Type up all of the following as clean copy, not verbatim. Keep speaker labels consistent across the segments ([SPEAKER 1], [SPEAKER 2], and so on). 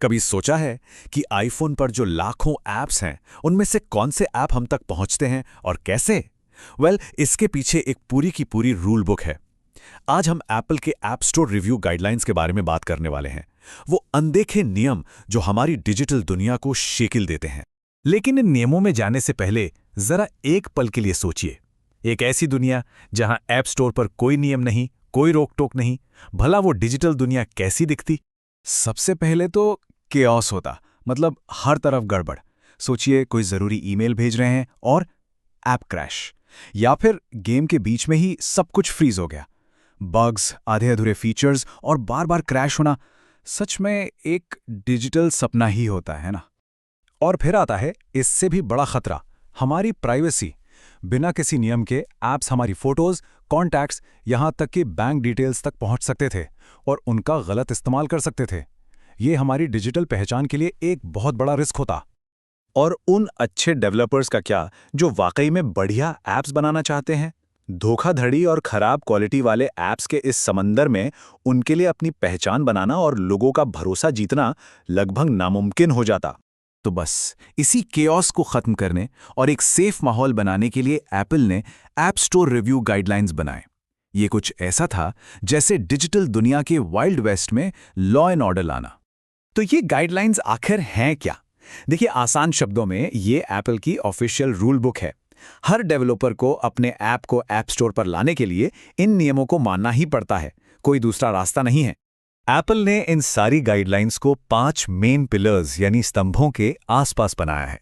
[SPEAKER 1] कभी सोचा है कि आईफोन पर जो लाखों ऐप्स हैं, उनमें से कौन से ऐप हम तक पहुंचते हैं और कैसे? इसके पीछे एक पूरी की पूरी रूल बुक है। आज हम एप्पल के ऐप स्टोर रिव्यू गाइडलाइंस के बारे में बात करने वाले हैं। वो अनदेखे नियम जो हमारी डिजिटल दुनिया को शेकिल देते हैं।
[SPEAKER 2] लेकिन इन नियमों में जाने से पहले जरा एक पल के लिए सोचिए। एक ऐसी दुनिया जहां ऐप स्टोर पर कोई नियम नहीं, कोई रोक टोक नहीं, भला वो डिजिटल दुनिया कैसी दिखती?
[SPEAKER 3] सबसे पहले तो केओस होता, मतलब हर तरफ गड़बड़। सोचिए कोई ज़रूरी ईमेल भेज रहे हैं और ऐप क्रैश, या फिर गेम के बीच में ही सब कुछ फ्रीज हो गया। बग्स, आधे अधूरे फीचर्स और बार बार क्रैश होना सच में एक डिजिटल सपना ही होता है ना।
[SPEAKER 2] और फिर आता है इससे भी बड़ा खतरा, हमारी प्राइवेसी। बिना किसी नियम के ऐप्स हमारी फोटोज, कॉन्टैक्ट्स, यहां तक कि बैंक डिटेल्स तक पहुंच सकते थे और उनका गलत इस्तेमाल कर सकते थे। ये हमारी डिजिटल पहचान के लिए एक बहुत बड़ा रिस्क होता।
[SPEAKER 3] और उन अच्छे डेवलपर्स का क्या जो वाकई में बढ़िया ऐप्स बनाना चाहते हैं? धोखाधड़ी और खराब क्वालिटी वाले ऐप्स के इस समंदर में उनके लिए अपनी पहचान बनाना और लोगों का भरोसा जीतना लगभग नामुमकिन हो जाता।
[SPEAKER 4] तो बस इसी केओस को खत्म करने और एक सेफ माहौल बनाने के लिए एप्पल ने ऐप स्टोर रिव्यू गाइडलाइंस बनाए। ये कुछ ऐसा था जैसे डिजिटल दुनिया के वाइल्ड वेस्ट में लॉ एंड ऑर्डर लाना।
[SPEAKER 3] तो ये गाइडलाइंस आखिर हैं क्या? देखिए, आसान शब्दों में ये एप्पल की ऑफिशियल रूल बुक है। हर डेवलपर को अपने ऐप को ऐप स्टोर पर लाने के लिए इन नियमों को मानना ही पड़ता है, कोई दूसरा रास्ता नहीं है।
[SPEAKER 2] एप्पल ने इन सारी गाइडलाइंस को 5 मेन पिलर्स यानी स्तंभों के आसपास बनाया है।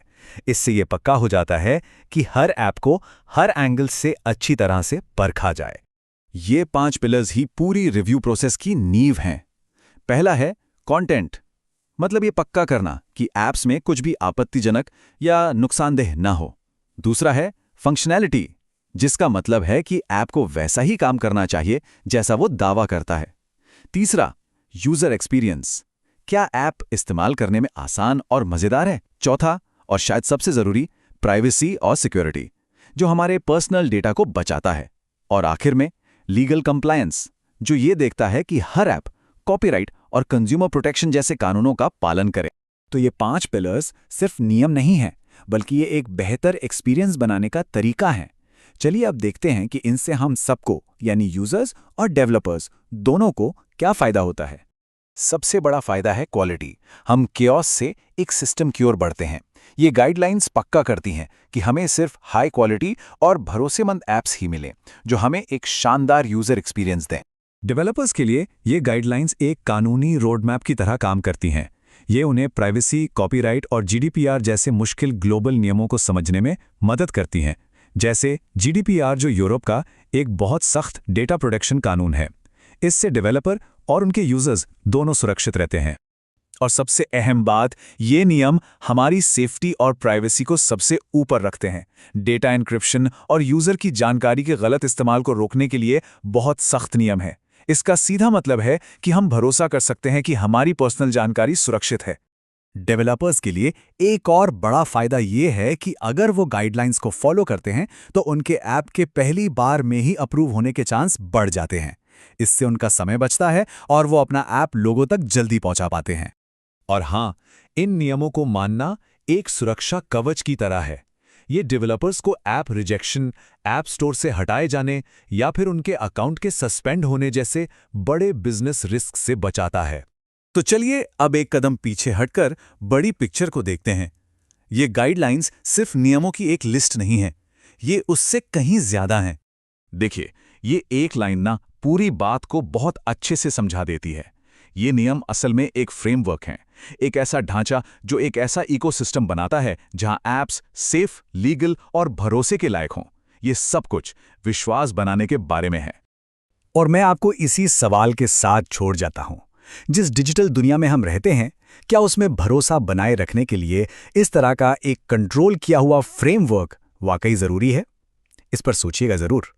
[SPEAKER 2] इससे ये पक्का हो जाता है कि हर ऐप को हर एंगल से अच्छी तरह से परखा जाए।
[SPEAKER 4] ये 5 पिलर्स ही पूरी रिव्यू प्रोसेस की नींव हैं। पहला है कंटेंट, मतलब ये पक्का करना कि ऐप्स में कुछ भी आपत्तिजनक या नुकसानदेह ना हो। दूसरा है फंक्शनैलिटी, जिसका मतलब है कि ऐप को वैसा ही काम करना चाहिए जैसा वो दावा करता है। तीसरा, यूजर एक्सपीरियंस, क्या ऐप इस्तेमाल करने में आसान और मजेदार है। चौथा, और शायद सबसे जरूरी, प्राइवेसी और सिक्योरिटी, जो हमारे पर्सनल डेटा को बचाता है। और आखिर में लीगल कंप्लायंस, जो ये देखता है कि हर ऐप कॉपीराइट और कंज्यूमर प्रोटेक्शन जैसे कानूनों का पालन करे। तो ये 5 पिलर्स सिर्फ नियम नहीं हैं, बल्कि ये एक बेहतर एक्सपीरियंस बनाने का तरीका है। चलिए अब देखते हैं कि इनसे हम सबको, यानी यूजर्स और डेवलपर्स दोनों को, क्या फायदा होता है। सबसे बड़ा फायदा है क्वालिटी। हम केओस से एक सिस्टम की ओर बढ़ते हैं। ये गाइडलाइंस पक्का करती हैं कि हमें सिर्फ हाई क्वालिटी और भरोसेमंद ऐप्स ही मिलें, जो हमें एक शानदार यूजर एक्सपीरियंस दें।
[SPEAKER 2] डेवलपर्स के लिए ये गाइडलाइंस एक कानूनी रोडमैप की तरह काम करती हैं। ये उन्हें प्राइवेसी, कॉपीराइट और जीडीपीआर जैसे मुश्किल ग्लोबल नियमों को समझने में मदद करती हैं। जैसे जीडीपीआर, जो यूरोप का एक बहुत सख्त डेटा प्रोटेक्शन कानून है। इससे डेवलपर और उनके यूजर्स दोनों सुरक्षित रहते हैं।
[SPEAKER 3] और सबसे अहम बात, ये नियम हमारी सेफ्टी और प्राइवेसी को सबसे ऊपर रखते हैं। डेटा एन्क्रिप्शन और यूजर की जानकारी के गलत इस्तेमाल को रोकने के लिए बहुत सख्त नियम है। इसका सीधा मतलब है कि हम भरोसा कर सकते हैं कि हमारी पर्सनल जानकारी सुरक्षित है।
[SPEAKER 4] डेवलपर्स के लिए एक और बड़ा फायदा ये है कि अगर वो गाइडलाइंस को फॉलो करते हैं तो उनके ऐप के पहली बार में ही अप्रूव होने के चांस बढ़ जाते हैं। इससे उनका समय बचता है और वो अपना ऐप लोगों तक जल्दी पहुंचा पाते हैं।
[SPEAKER 2] और हाँ, इन नियमों को मानना एक सुरक्षा कवच की तरह है। ये डेवलपर्स को ऐप रिजेक्शन, ऐप स्टोर से हटाए जाने या फिर उनके अकाउंट के सस्पेंड होने जैसे बड़े बिजनेस रिस्क से बचाता है।
[SPEAKER 4] तो चलिए अब एक कदम पीछे हटकर बड़ी पिक्चर को देखते हैं। ये गाइडलाइंस सिर्फ नियमों की एक लिस्ट नहीं है, ये उससे कहीं ज्यादा हैं। देखिए, ये एक लाइन ना पूरी बात को बहुत अच्छे से समझा देती है। ये नियम असल में एक फ्रेमवर्क हैं, एक ऐसा ढांचा जो एक ऐसा इकोसिस्टम बनाता है जहां ऐप्स सेफ, लीगल और भरोसे के लायक हों। ये सब कुछ विश्वास बनाने के बारे में है।
[SPEAKER 3] और मैं आपको इसी सवाल के साथ छोड़ जाता हूं, जिस डिजिटल दुनिया में हम रहते हैं, क्या उसमें भरोसा बनाए रखने के लिए इस तरह का एक कंट्रोल किया हुआ फ्रेमवर्क वाकई जरूरी है? इस पर सोचिएगा जरूर।